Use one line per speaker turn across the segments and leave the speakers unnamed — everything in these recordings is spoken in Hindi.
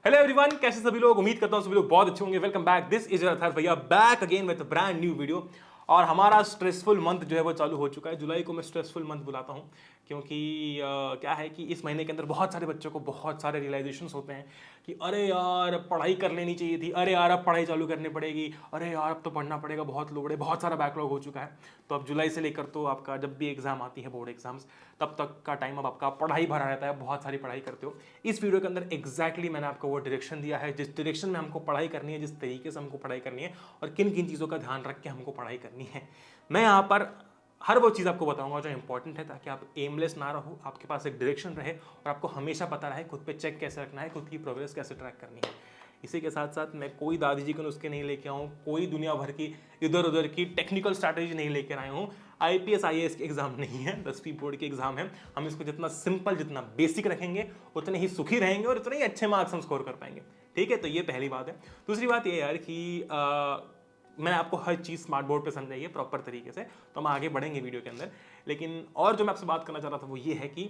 हेलो एवरीवन, कैसे सभी लोग। उम्मीद करता हूँ सभी लोग बहुत अच्छे होंगे। Welcome back, this is your अर्थात भैया back again with brand new video. और हमारा स्ट्रेसफुल मंथ जो है वो चालू हो चुका है। जुलाई को मैं स्ट्रेसफुल मंथ बुलाता हूँ क्योंकि क्या है कि इस महीने के अंदर बहुत सारे बच्चों को बहुत सारे रियलाइजेशंस होते हैं कि अरे यार पढ़ाई कर लेनी चाहिए थी, अरे यार अब पढ़ाई चालू करनी पड़ेगी, अरे यार अब तो पढ़ना पड़ेगा, बहुत लोड है, बहुत सारा बैकलॉग हो चुका है। तो अब जुलाई से लेकर तो आपका जब भी एग्जाम आती है, बोर्ड एग्जाम्स, तब तक का टाइम अब आपका पढ़ाई भरा रहता है, बहुत सारी पढ़ाई करते हो। इस वीडियो के अंदर एग्जैक्टली मैंने आपको वो डायरेक्शन दिया है जिस डायरेक्शन में हमको पढ़ाई करनी है, जिस तरीके से हमको पढ़ाई करनी है और किन किन चीज़ों का ध्यान रख के हमको पढ़ाई करनी है। मैं यहाँ पर हर वो चीज़ आपको बताऊंगा जो इंपॉर्टेंट है, ताकि आप एमलेस ना रहो, आपके पास एक डायरेक्शन रहे और आपको हमेशा पता रहे खुद पे चेक कैसे रखना है, खुद की प्रोग्रेस कैसे ट्रैक करनी है। इसी के साथ साथ मैं कोई दादी जी के नुस्खे नहीं लेके आऊँ, कोई दुनिया भर की इधर उधर की टेक्निकल स्ट्रैटेजी नहीं लेकर आया हूँ। IPS IAS के एग्जाम नहीं है, 10वीं बोर्ड के एग्जाम है। हम इसको जितना सिंपल, जितना बेसिक रखेंगे उतने ही सुखी रहेंगे और उतने ही अच्छे मार्क्स हम स्कोर कर पाएंगे। ठीक है, तो ये पहली बात है। दूसरी बात ये यार कि मैंने आपको हर चीज़ स्मार्ट बोर्ड पे समझाई है प्रॉपर तरीके से, तो हम आगे बढ़ेंगे वीडियो के अंदर। लेकिन और जो मैं आपसे बात करना चाह रहा था वो ये है कि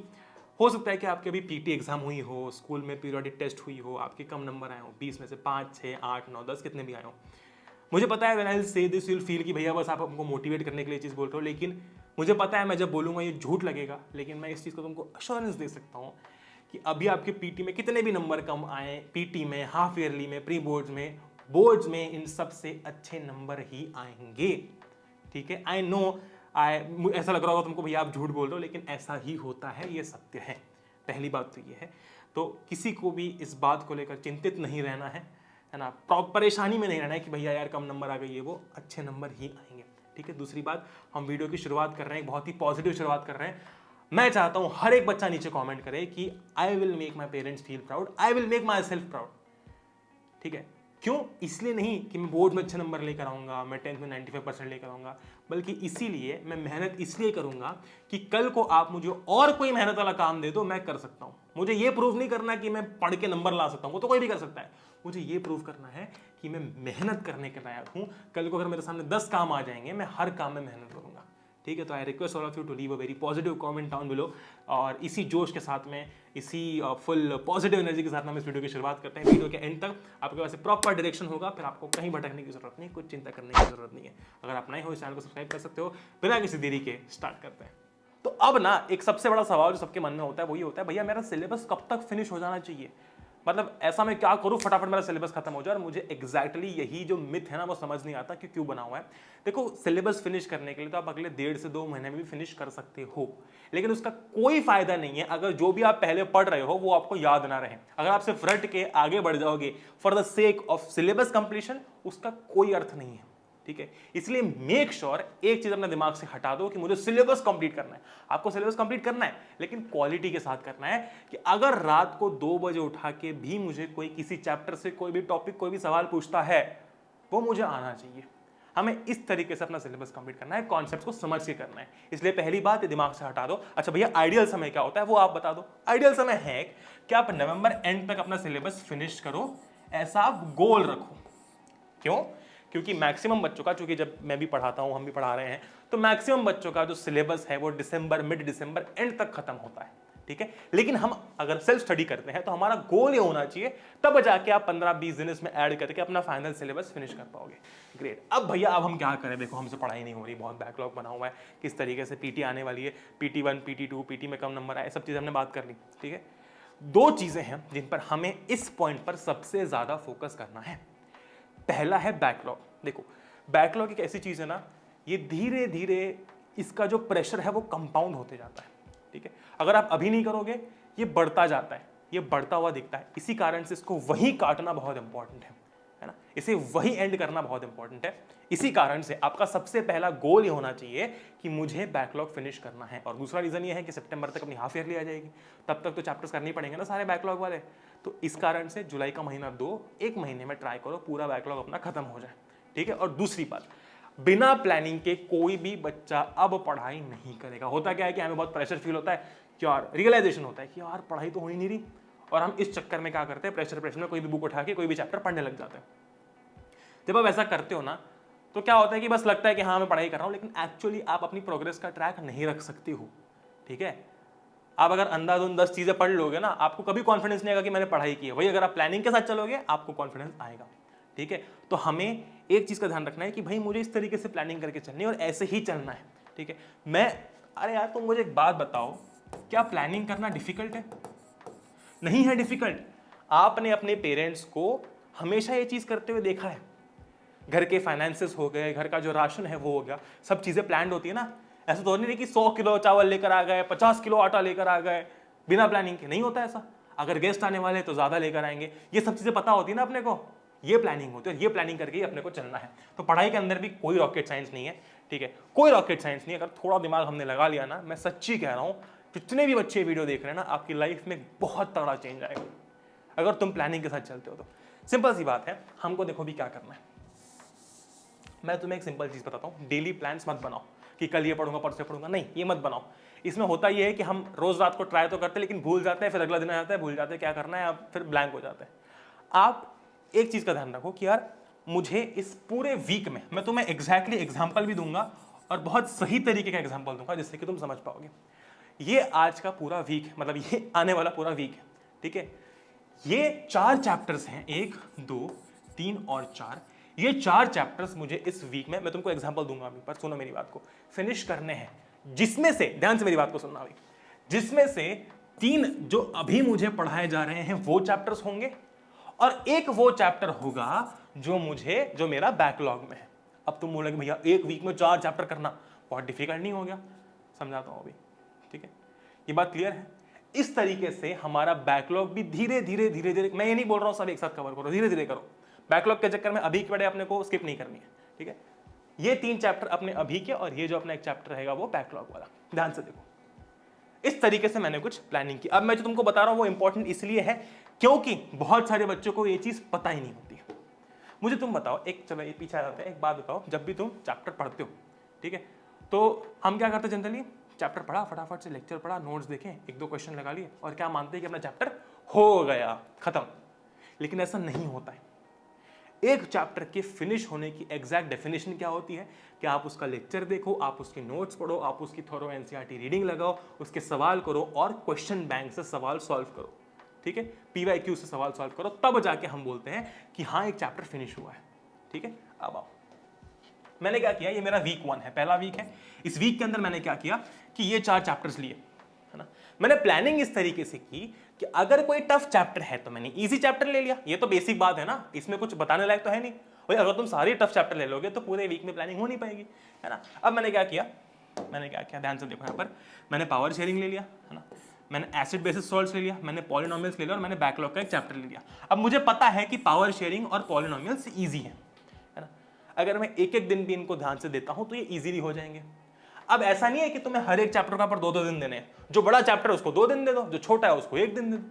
हो सकता है कि आपके अभी PT एग्जाम हुई हो, स्कूल में पीरियोडिक टेस्ट हुई हो, आपके कम नंबर आए हो, 20 में से 5, 6, 8, 9, 10 कितने भी आए हो। मुझे पता है व्हेन आई से दिस यू विल फील कि भैया बस आप हमको मोटिवेट करने के लिए चीज़ बोल रहे हो, लेकिन मुझे पता है मैं जब बोलूँगा ये झूठ लगेगा, लेकिन मैं इस चीज़ को तुमको अश्योरेंस दे सकता हूँ कि अभी आपके PT में कितने भी नंबर कम आए, PT में, हाफ ईयरली में, प्री बोर्ड्स में इन सब से अच्छे नंबर ही आएंगे। ठीक है, आई नो, ऐसा लग रहा होगा तुमको भैया आप झूठ बोल रहे हो, लेकिन ऐसा ही होता है, ये सत्य है। पहली बात तो ये है। तो किसी को भी इस बात को लेकर चिंतित नहीं रहना है ना, परेशानी में नहीं रहना है कि भैया यार कम नंबर आ गई है, वो अच्छे नंबर ही आएंगे। ठीक है, दूसरी बात, हम वीडियो की शुरुआत कर रहे हैं, बहुत ही पॉजिटिव शुरुआत कर रहे हैं। मैं चाहता हूं हर एक बच्चा नीचे कमेंट करे कि I will make my parents feel proud, I will make my self proud. ठीक है, क्यों? इसलिए नहीं कि मैं बोर्ड में अच्छे नंबर लेकर आऊंगा, मैं 10th में 95% लेकर आऊंगा, बल्कि इसीलिए मैं मेहनत इसलिए करूंगा कि कल को आप मुझे और कोई मेहनत वाला काम दे दो, मैं कर सकता हूं। मुझे ये प्रूव नहीं करना कि मैं पढ़ के नंबर ला सकता हूं, वो तो कोई भी कर सकता है। मुझे ये प्रूव करना है कि मैं मेहनत करने के लायक हूं। कल को अगर मेरे सामने 10 काम आ जाएंगे, मैं हर काम में मेहनत करूंगा। ठीक है, तो I request all of you to leave a very positive comment down below. और इसी जोश के साथ में, इसी फुल पॉजिटिव एनर्जी के साथ हम इस वीडियो की शुरुआत करते हैं। वीडियो के एंड तक आपके पास प्रॉपर डायरेक्शन होगा, फिर आपको कहीं भटकने की जरूरत नहीं, कुछ चिंता करने की जरूरत नहीं है। अगर आप नए हो, इस चैनल को सब्सक्राइब कर सकते हो। बिना किसी देरी के स्टार्ट करते हैं। तो अब ना एक सबसे बड़ा सवाल जो सबके मन में होता है वो ये होता है, भैया मेरा सिलेबस कब तक फिनिश हो जाना चाहिए, मतलब ऐसा मैं क्या करूं फटाफट मेरा सिलेबस खत्म हो जाए। और मुझे एग्जैक्टली यही जो मिथ है ना वो समझ नहीं आता कि क्यों बना हुआ है। देखो, सिलेबस फिनिश करने के लिए तो आप अगले 1.5 से 2 महीने में भी फिनिश कर सकते हो, लेकिन उसका कोई फायदा नहीं है अगर जो भी आप पहले पढ़ रहे हो वो आपको याद ना रहे। अगर आप सिर्फ रट के आगे बढ़ जाओगे for the sake of syllabus completion, उसका कोई अर्थ नहीं है। ठीक है, इसलिए मेक श्योर एक चीज अपने दिमाग से हटा दो कि मुझे सिलेबस कंप्लीट करना है। आपको सिलेबस कंप्लीट करना है, लेकिन क्वालिटी के साथ करना है। कि अगर रात को 2 बजे उठा के भी मुझे कोई किसी चैप्टर से कोई भी टॉपिक, कोई भी सवाल पूछता है, वो मुझे आना चाहिए। हमें इस तरीके से अपना सिलेबस कंप्लीट करना है, कॉन्सेप्ट को समझ के करना है। इसलिए पहली बात दिमाग से हटा दो। अच्छा भैया, आइडियल समय क्या होता है वो आप बता दो। आइडियल समय है कि आप नवंबर एंड तक अपना सिलेबस फिनिश करो, ऐसा आप गोल रखो। क्यों? क्योंकि मैक्सिमम बच्चों का, चूंकि जब मैं भी पढ़ाता हूं, हम भी पढ़ा रहे हैं, तो मैक्सिमम बच्चों का जो सिलेबस है वो दिसंबर, मिड दिसंबर एंड तक खत्म होता है। ठीक है, लेकिन हम अगर सेल्फ स्टडी करते हैं तो हमारा गोल ये होना चाहिए, तब जाके आप 15-20 दिन इसमें ऐड करके अपना फाइनल सिलेबस फिनिश कर पाओगे। ग्रेट। अब भैया अब हम क्या करें? देखो, हमसे पढ़ाई नहीं हो रही, बहुत बैकलॉग बना हुआ है, किस तरीके से PT आने वाली है, PT1, PT2, PT में कम नंबर आए, सब चीज़ हमने बात कर ली। ठीक है, 2 चीज़ें हैं जिन पर हमें इस पॉइंट पर सबसे ज़्यादा फोकस करना है। पहला है बैकलॉग। देखो, बैकलॉग एक ऐसी चीज है ना, ये धीरे धीरे इसका जो प्रेशर है वो कंपाउंड होते जाता है। ठीक है, अगर आप अभी नहीं करोगे ये बढ़ता जाता है, ये बढ़ता हुआ दिखता है। इसी कारण से इसको वहीं काटना बहुत इंपॉर्टेंट है ना, इसे वहीं एंड करना बहुत इंपॉर्टेंट है। इसी कारण से आपका सबसे पहला गोल ये होना चाहिए कि मुझे बैकलॉग फिनिश करना है। और दूसरा रीजन ये है कि सितंबर तक अपनी हाफ ईयरली आ जाएगी, तब तक तो चैप्टर्स करने पड़ेंगे ना सारे बैकलॉग वाले। तो इस कारण से जुलाई का महीना 2, 1 महीने में ट्राई करो पूरा बैकलॉग अपना खत्म हो जाए। ठीक है, और दूसरी बात, बिना प्लानिंग के कोई भी बच्चा अब पढ़ाई नहीं करेगा। होता क्या है कि हमें बहुत प्रेशर फील होता है कि यार, रियलाइजेशन होता है कि यार पढ़ाई तो हो ही नहीं रही, और हम इस चक्कर में क्या करते हैं, प्रेशर में कोई भी बुक उठा के कोई भी चैप्टर पढ़ने लग जाते हैं। जब आप ऐसा करते हो ना, तो क्या होता है कि बस लगता है कि हाँ मैं पढ़ाई कर रहा हूं, लेकिन एक्चुअली आप अपनी प्रोग्रेस का ट्रैक नहीं रख सकते हो। ठीक है, आप अगर अंधाधुंध 10 चीजें पढ़ लोगे ना, आपको कभी कॉन्फिडेंस नहीं आएगा कि मैंने पढ़ाई की है। वही अगर आप प्लानिंग के साथ चलोगे आपको कॉन्फिडेंस आएगा। ठीक है, तो हमें एक चीज का ध्यान रखना है कि भाई मुझे इस तरीके से प्लानिंग करके चलनी है और ऐसे ही चलना है। ठीक है, अरे यार तुम मुझे एक बात बताओ, क्या प्लानिंग करना डिफिकल्ट है? नहीं है डिफिकल्ट। आपने अपने पेरेंट्स को हमेशा ये चीज करते हुए देखा है। घर के फाइनेंसेस हो गए, घर का जो राशन है वो हो गया, सब चीजें प्लान्ड होती है ना। ऐसा तो नहीं कि 100 किलो चावल लेकर आ गए, 50 किलो आटा लेकर आ गए बिना प्लानिंग के, नहीं होता ऐसा। अगर गेस्ट आने वाले तो ज्यादा लेकर आएंगे, ये सब चीजें पता होती है ना अपने को। ये प्लानिंग होती है, ये प्लानिंग करके ही अपने को चलना है। तो पढ़ाई के अंदर भी कोई रॉकेट साइंस नहीं है। ठीक है, कोई रॉकेट साइंस नहीं है। अगर थोड़ा दिमाग हमने लगा लिया ना, मैं सच्ची कह रहा हूं, जितने भी बच्चे वीडियो देख रहे हैं ना, आपकी लाइफ में बहुत तगड़ा चेंज आएगा अगर तुम प्लानिंग के साथ चलते हो तो। सिंपल सी बात है, हमको देखो भी क्या करना है। मैं तुम्हें एक सिंपल चीज बताता हूँ, डेली प्लान्स मत बनाओ कि कल ये पढ़ूंगा परसों पढ़ूंगा, नहीं, ये मत बनाओ। इसमें होता ये है कि हम रोज रात को ट्राई तो करते हैं लेकिन भूल जाते हैं, फिर अगला दिन आ जाता है, भूल जाते हैं क्या करना है, आप फिर ब्लैंक हो जाते हैं। आप एक चीज का ध्यान रखो कि यार मुझे इस पूरे वीक में, मैं तुम्हें एग्जैक्टली एग्जाम्पल भी दूंगा और बहुत सही तरीके का एग्जाम्पल दूंगा जिससे कि तुम समझ पाओगे। ये आज का पूरा वीक, मतलब ये आने वाला पूरा वीक है। ठीक है, ये 4 चैप्टर्स हैं, 1 2 3 और 4। ये 4 चैप्टर्स मुझे इस वीक में, मैं तुमको एग्जांपल दूंगा अभी, पर सुनो मेरी बात को, फिनिश करने हैं। जिसमें से, ध्यान से मेरी बात को सुनना अभी, जिसमें से 3 जो अभी मुझे पढ़ाए जा रहे हैं वो चैप्टर्स होंगे और एक वो चैप्टर होगा जो मेरा बैकलॉग में है। अब तुम बोलोगे भैया एक वीक में 4 चैप्टर करना बहुत डिफिकल्ट नहीं हो गया? समझाता हूं अभी। ठीक है, ये बात क्लियर है? इस तरीके से हमारा बैकलॉग भी धीरे धीरे धीरे धीरे, मैं ये नहीं बोल रहा हूं सब एक साथ कवर करो, धीरे धीरे करो। बैकलॉग के चक्कर में अभी के बड़े अपने को स्किप नहीं करनी है। ठीक है, ये 3 चैप्टर अपने अभी के और ये जो अपना एक चैप्टर रहेगा वो बैकलॉग वाला। ध्यान से देखो, इस तरीके से मैंने कुछ प्लानिंग की। अब मैं जो तुमको बता रहा हूं वो इंपॉर्टेंट इसलिए है क्योंकि बहुत सारे बच्चों को ये चीज पता ही नहीं होती। मुझे तुम बताओ, एक चलो ये पीछे आ जाते हैं, एक बात बताओ, जब भी तुम चैप्टर पढ़ते हो, ठीक है, तो हम क्या करते हैं जनरली, चैप्टर पढ़ा, फटाफट से लेक्चर पढ़ा, नोट्स देखें, 1-2 क्वेश्चन लगा लिए और क्या मानते हैं कि अपना चैप्टर हो गया, खत्म। लेकिन ऐसा नहीं होता है। एक चैप्टर के फिनिश होने की एग्जैक्ट डेफिनेशन क्या होती है कि आप उसका लेक्चर देखो, आप उसके नोट्स पढ़ो, आप उसकी थोरो एनसीईआरटी रीडिंग लगाओ, उसके सवाल करो और क्वेश्चन बैंक से सवाल सॉल्व करो। ठीक है, पीवाईक्यू से सवाल सॉल्व करो, तब जाके हम बोलते हैं कि हाँ एक चैप्टर फिनिश हुआ है। ठीक है, अब आओ, मैंने क्या किया, ये मेरा वीक 1 है, पहला वीक है। इस वीक के अंदर मैंने क्या किया कि ये 4 चैप्टर्स लिए, है ना। मैंने प्लानिंग इस तरीके से की कि अगर कोई टफ चैप्टर है तो मैंने इजी चैप्टर ले लिया। ये तो बेसिक बात है ना, इसमें कुछ बताने लायक तो है नहीं भाई। अगर तुम सारी टफ चैप्टर ले लोगे तो पूरे वीक में प्लानिंग हो नहीं पाएगी, है ना। अब मैंने क्या किया, ध्यान से देखो यहाँ पर, मैंने पावर शेयरिंग ले लिया, है ना, मैंने एसिड बेसिस सॉल्व्स ले लिया, मैंने पॉलिनोमियल्स ले लिया और मैंने बैकलॉग का एक चैप्टर ले लिया। अब मुझे पता है कि पावर शेयरिंग और पॉलिनोमियल्स ईजी है ना। अगर मैं एक एक दिन भी इनको ध्यान से देता हूं तो ये इजीली हो जाएंगे। अब ऐसा नहीं है कि तुम्हें हर एक चैप्टर का पर 2-2 दिन देने हैं। जो बड़ा चैप्टर है उसको 2 दिन दे दो, जो छोटा है उसको 1 दिन दे दो,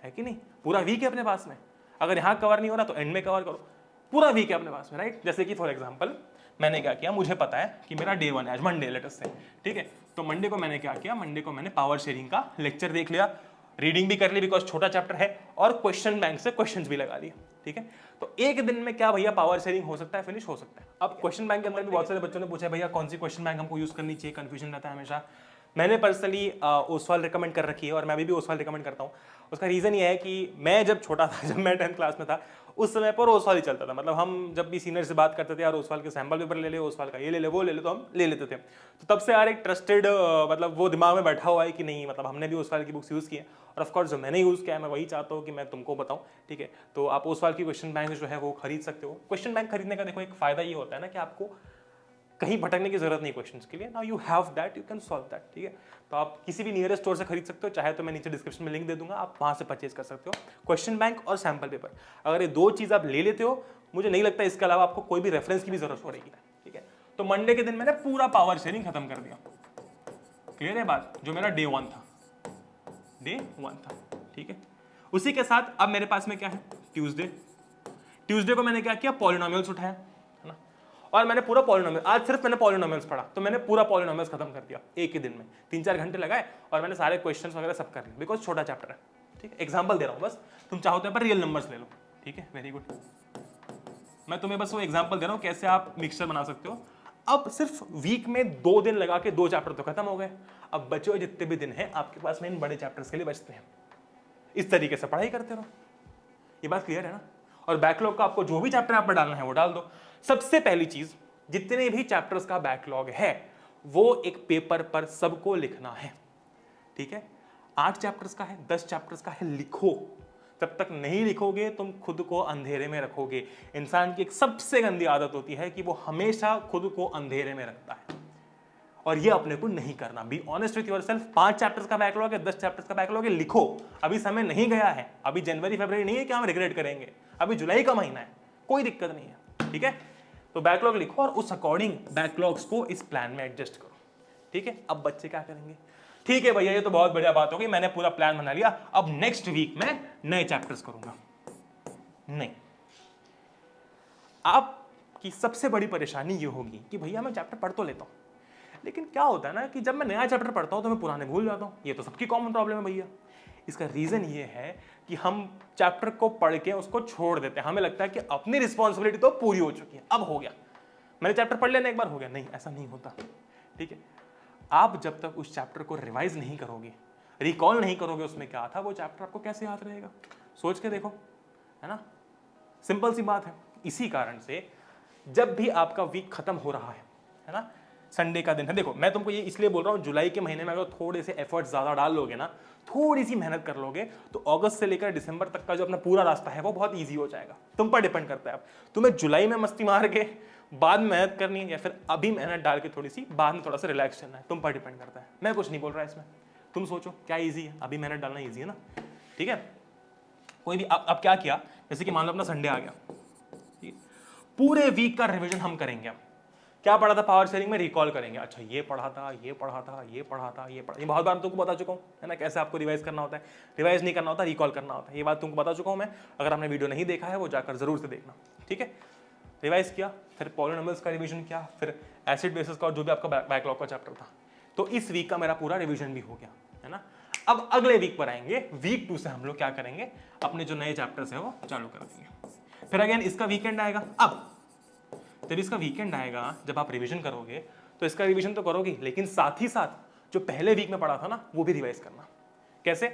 है कि नहीं। पूरा वीक है अपने पास में। अगर यहाँ कवर नहीं हो रहा तो एंड में कवर करो, पूरा वीक है अपने पास में, राइट। जैसे कि फॉर एग्जाम्पल मैंने क्या किया, मुझे पता है कि मेरा डे 1 है आज, मंडे लेटेस्ट से, ठीक है। तो मंडे को मैंने क्या किया, मंडे को मैंने पावर शेयरिंग का लेक्चर देख लिया, रीडिंग भी कर ली बिकॉज छोटा चैप्टर है, और क्वेश्चन बैंक से क्वेश्चंस भी लगा लिए, ठीक है। तो एक दिन में क्या भैया पावर शेयरिंग हो सकता है, फिनिश हो सकता है। अब क्वेश्चन बैंक के अंदर भी बहुत सारे बच्चों ने पूछा भैया कौन सी क्वेश्चन बैंक हमको यूज करनी चाहिए, कंफ्यूजन रहता है हमेशा। मैंने पर्सनली ओसवाल रिकमेंड कर रखी है और मैं अभी भी ओसवाल रिकमेंड करता हूँ। उसका रीज़न ये है कि मैं जब छोटा था, जब मैं 10th क्लास में था, उस समय पर ओसवाल ही चलता था। मतलब हम जब भी सीनियर से बात करते थे यार ओसवाल के सैम्पल पेपर ले ले, ओसवाल का ये ले ले वो ले ले, तो हम ले लेते थे। तो तब से यार एक ट्रस्टेड मतलब वो दिमाग में बैठा हुआ है कि नहीं, मतलब हमने भी ओसवाल की बुक्स यूज़ की है और ऑफकोर्स जो मैंने यूज़ किया है मैं वही चाहता हूँ कि मैं तुमको बताऊँ, ठीक है। तो आप ओसवाल की क्वेश्चन बैंक जो है वो खरीद सकते हो। क्वेश्चन बैंक खरीदने का देखो एक फ़ायदा ये होता है ना कि आपको कहीं भटकने की जरूरत नहीं क्वेश्चंस के लिए। Now you have that, you can solve that, ठीक है। तो आप किसी भी नियरेस्ट स्टोर से खरीद सकते हो, चाहे तो मैं नीचे डिस्क्रिप्शन में लिंक दे दूंगा, आप वहां से परचेज कर सकते हो क्वेश्चन बैंक और सैम्पल पेपर। अगर ये 2 चीज आप ले लेते हो, मुझे नहीं लगता इसके अलावा आपको कोई भी रेफरेंस की भी जरूरत पड़ेगी, ठीक है। तो मंडे के दिन मैंने पूरा पावर शेयरिंग खत्म कर दिया, क्लियर है बात। जो मेरा डे 1 था, ठीक है। उसी के साथ अब मेरे पास में क्या है, ट्यूसडे को मैंने क्या किया, पॉलिनोमियल्स उठाया, और मैंने पूरा पॉलिनोमियल, आज सिर्फ मैंने पॉलिनोमियल्स पढ़ा, तो मैंने पूरा पॉलिनोमियल्स खत्म कर दिया एक ही दिन में। 3-4 घंटे लगाए और मैंने सारे क्वेश्चंस वगैरह सब कर लिए बिकॉज छोटा चैप्टर है, ठीक है। एग्जांपल दे रहा हूँ बस, तुम चाहो तो पर रियल नंबर्स ले लो, ठीक है। वेरी गुड, मैं तुम्हें बस वो एग्जांपल दे रहा हूँ कैसे आप मिक्सचर बना सकते हो। अब सिर्फ वीक में 2 दिन लगा के 2 चैप्टर तो खत्म हो गए। अब बचे हुए जितने भी दिन हैं आपके पास में इन बड़े चैप्टर्स के लिए बचते हैं। इस तरीके से पढ़ाई करते रहो। ये बात क्लियर है ना? और बैकलॉग का आपको जो भी चैप्टर आप पर डालना है वो डाल दो। सबसे पहली चीज, जितने भी चैप्टर्स का बैकलॉग है वो एक पेपर पर सबको लिखना है। ठीक है? 8 चैप्टर्स का है, 10 चैप्टर्स का है, लिखो। जब तक नहीं लिखोगे तुम खुद को अंधेरे में रखोगे। इंसान की एक सबसे गंदी आदत होती है कि वो हमेशा खुद को अंधेरे में रखता है, और ये अपने को नहीं करना। Be honest with yourself. 5 chapters का बैकलॉग है, 10 चैप्टर्स का बैकलॉग है, लिखो। अभी समय नहीं गया है, अभी जनवरी फरवरी नहीं है कि हम रिग्रेट करेंगे, अभी जुलाई का महीना है, कोई दिक्कत नहीं है। ठीक है? तो बैकलॉग लिखो और उस अकॉर्डिंग बैकलॉग्स को इस प्लान में एडजस्ट करो। ठीक है? अब बच्चे क्या करेंगे? ठीक है भैया, ये तो बहुत बढ़िया बात होगी, मैंने पूरा प्लान बना लिया, अब नेक्स्ट वीक में नए चैप्टर्स करूंगा। नहीं, आपकी सबसे बड़ी परेशानी ये होगी कि भैया मैं चैप्टर पढ़ तो लेता हूं, लेकिन क्या होता है ना कि जब मैं नया चैप्टर पढ़ता हूं तो मैं पुराने भूल जाता हूं। ये तो सबकी कॉमन प्रॉब्लम है भैया। इसका रीजन ये है कि हम चैप्टर को पढ़ के उसको छोड़ देते हैं। हमें लगता है कि अपनी रिस्पॉन्सिबिलिटी तो पूरी हो चुकी है, अब हो गया, मैंने चैप्टर पढ़ लेना एक बार, हो गया। नहीं, ऐसा नहीं होता। ठीक है? आप जब तक उस चैप्टर को रिवाइज नहीं करोगे, रिकॉल नहीं करोगे उसमें क्या था, वो चैप्टर आपको कैसे याद रहेगा? सोच के देखो, है ना? सिंपल सी बात है। इसी कारण से जब भी आपका वीक खत्म हो रहा है ना, संडे का दिन है, देखो मैं तुमको ये इसलिए बोल रहा हूँ, जुलाई के महीने में अगर थोड़े से एफर्ट ज्यादा डाल लोगे ना, थोड़ी सी मेहनत कर लोगे, तो अगस्त से लेकर दिसंबर तक का जो अपना पूरा रास्ता है वो बहुत ईजी हो जाएगा। तुम पर डिपेंड करता है। अब तुम्हें जुलाई में मस्ती मार के बाद में मेहनत करनी है, या फिर अभी मेहनत डाल के थोड़ी सी बाद में थोड़ा सा रिलैक्स करना है, तुम पर डिपेंड करता है। मैं कुछ नहीं बोल रहा इसमें, तुम सोचो क्या ईजी है। अभी मेहनत डालना ईजी है ना? ठीक है? कोई भी अब क्या किया, जैसे कि मान लो अपना संडे आ गया, पूरे वीक का रिवीजन हम करेंगे। अब क्या पढ़ा था पावर शेयरिंग में, रिकॉल करेंगे। अच्छा, ये पढ़ा था, ये पढ़ा था, ये पढ़ा था, ये पढ़ा, ये बहुत बार तुमको बता चुका हूँ, है ना, कैसे आपको रिवाइज करना होता है। रिवाइज नहीं करना होता, रिकॉल करना होता है, ये बात तुमको बता चुका हूँ मैं। अगर आपने वीडियो नहीं देखा है वो जाकर जरूर से देखना। ठीक है? रिवाइज किया, फिर पॉलिनोमियल्स का रिवीजन किया, फिर एसिड बेसिस का और जो भी आपका बैकलॉग का चैप्टर था। तो इस वीक का मेरा पूरा रिवीजन भी हो गया, है ना? अब अगले वीक पर आएंगे, वीक 2 से हम लोग क्या करेंगे, अपने जो नए चैप्टर्स हैं वो चालू कर देंगे। फिर अगेन इसका वीकेंड आएगा। अब जब इसका वीकेंड आएगा, जब आप रिवीजन करोगे तो इसका रिवीजन तो करोगे, लेकिन साथ ही साथ जो पहले वीक में पढ़ा था ना वो भी रिवाइज करना। कैसे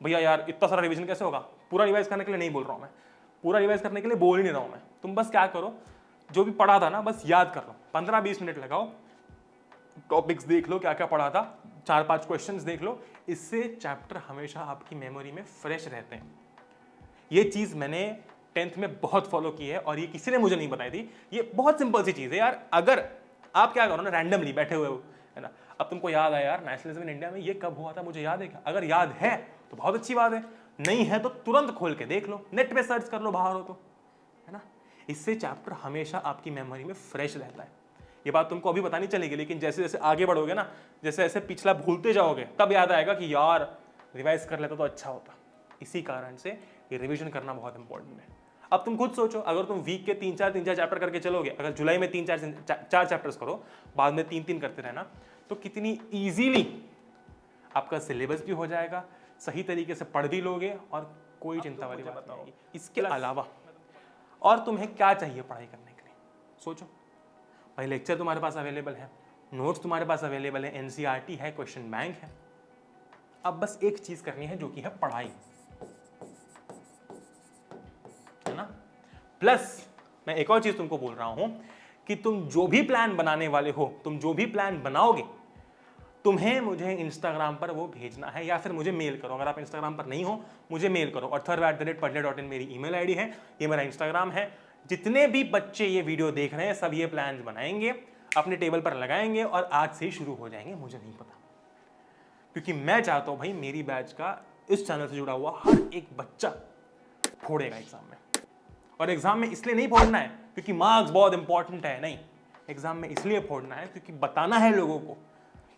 भैया? यार इतना सारा रिवीजन कैसे होगा? पूरा रिवाइज करने के लिए नहीं बोल रहा हूं मैं, पूरा रिवाइज करने के लिए बोल ही नहीं रहा हूं मैं। तुम बस क्या करो, जो भी पढ़ा था ना बस याद कर लो, 15-20 मिनट लगाओ, टॉपिक्स देख लो क्या क्या पढ़ा था, 4-5 क्वेश्चंस देख लो। इससे चैप्टर हमेशा आपकी मेमोरी में फ्रेश रहते हैं। ये चीज मैंने 10th में बहुत फॉलो की है, और ये किसी ने मुझे नहीं बताई थी। ये बहुत सिंपल सी चीज है यार। अगर आप क्या करो ना, रैंडमली बैठे हुए हो, है ना, अब तुमको याद आया यार नेशनलिज्म इन इंडिया में ये कब हुआ था, मुझे याद है क्या? अगर याद है तो बहुत अच्छी बात है, नहीं है तो तुरंत खोल के देख लो, नेट पे सर्च कर लो, बाहर हो तो, है ना? इससे चैप्टर हमेशा आपकी मेमोरी में फ्रेश रहता है। ये बात तुमको अभी पता नहीं चलेगी, लेकिन जैसे जैसे आगे बढ़ोगे ना, जैसे जैसे पिछला भूलते जाओगे, तब याद आएगा कि यार रिवाइज कर लेता तो अच्छा होता। इसी कारण से ये रिवीजन करना बहुत इंपॉर्टेंट है। अब तुम खुद सोचो, अगर तुम वीक के 3-4 चैप्टर करके चलोगे, अगर जुलाई में 3-4 चैप्टर्स करो, बाद में 3-3 करते रहना, तो कितनी इजीली आपका सिलेबस भी हो जाएगा, सही तरीके से पढ़ भी लोगे, और कोई चिंता वाली बात नहीं आएगी। इसके अलावा और तुम्हें क्या चाहिए पढ़ाई करने के लिए? सोचो। भाई लेक्चर तुम्हारे पास अवेलेबल है, नोट्स तुम्हारे पास अवेलेबल है, एनसीईआरटी है, क्वेश्चन बैंक है। अब बस एक चीज करनी है जो कि है पढ़ाई, है ना? प्लस मैं एक और चीज तुमको बोल रहा हूं कि तुम जो भी प्लान बनाने वाले हो, तुम जो भी प्लान बनाओगे, तुम्हें मुझे इंस्टाग्राम पर वो भेजना है, या फिर मुझे मेल करो। अगर आप इंस्टाग्राम पर नहीं हो, मुझे मेल करो। author@padle.in मेरी ईमेल आईडी है, ये मेरा इंस्टाग्राम है। जितने भी बच्चे ये वीडियो देख रहे हैं सब ये प्लान बनाएंगे, अपने टेबल पर लगाएंगे, और आज से ही शुरू हो जाएंगे। मुझे नहीं पता, क्योंकि मैं चाहता हूं भाई मेरी बैच का, इस चैनल से जुड़ा हुआ हर एक बच्चा फोड़ेगा एग्जाम में। और एग्जाम में इसलिए नहीं फोड़ना है क्योंकि मार्क्स बहुत इंपॉर्टेंट है, नहीं, एग्जाम में इसलिए फोड़ना है क्योंकि बताना है लोगों को,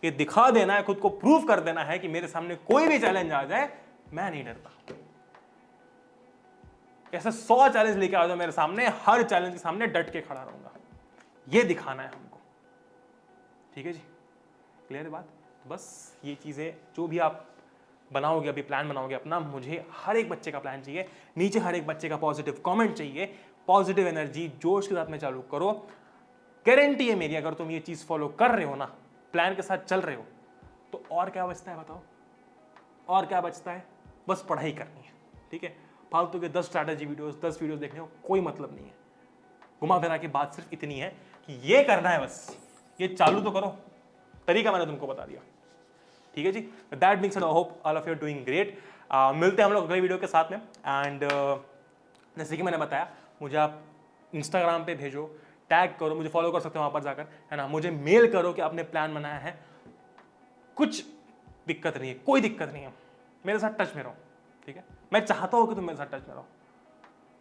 ये दिखा देना है, खुद को प्रूव कर देना है कि मेरे सामने कोई भी चैलेंज आ जाए मैं नहीं डरता। ऐसे 100 चैलेंज लेके आ जाओ मेरे सामने, हर चैलेंज के सामने डट के खड़ा रहूंगा, ये दिखाना है हमको। ठीक है जी, क्लियर है बात? तो बस ये चीजें जो भी आप बनाओगे, अभी प्लान बनाओगे अपना, मुझे हर एक बच्चे का प्लान चाहिए, नीचे हर एक बच्चे का पॉजिटिव कमेंट चाहिए, पॉजिटिव एनर्जी जोश के साथ में चालू करो। गारंटी है मेरी, अगर तुम ये चीज फॉलो कर रहे हो ना, प्लान के साथ चल रहे हो, तो और क्या बचता है बताओ? और क्या बचता है? बस पढ़ाई करनी है, ठीक है? फालतू के 10 स्ट्रैटेजी वीडियोस, 10 वीडियोस देखने को कोई मतलब नहीं है। घुमा फिरा की बात सिर्फ इतनी है कि ये करना है, बस ये चालू तो करो। तरीका मैंने तुमको बता दिया, ठीक है जी? That means I hope all of you are doing great. मिलते हैं हम लोग अगले वीडियो के साथ में। एंड जैसे कि मैंने बताया, मुझे आप इंस्टाग्राम पे भेजो, टैग करो, मुझे फॉलो कर सकते हो वहां पर जाकर, है ना? मुझे मेल करो कि आपने प्लान बनाया है, कुछ दिक्कत नहीं है, कोई दिक्कत नहीं है। मेरे साथ टच में रहो, ठीक है? मैं चाहता हूं कि तुम मेरे साथ टच में रहो,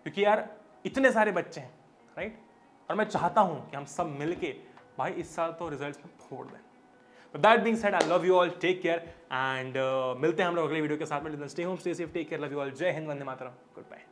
क्योंकि यार इतने सारे बच्चे हैं, राइट? और मैं चाहता हूं कि हम सब मिलके भाई इस साल तो रिजल्ट्स में फोड़ दें। That being said, I love you all, take care, and मिलते हैं हम लोग अगले वीडियो के साथ में। Stay home, stay safe, take care, love you all, जय हिंद, वंदे मातरम, गुड बाय।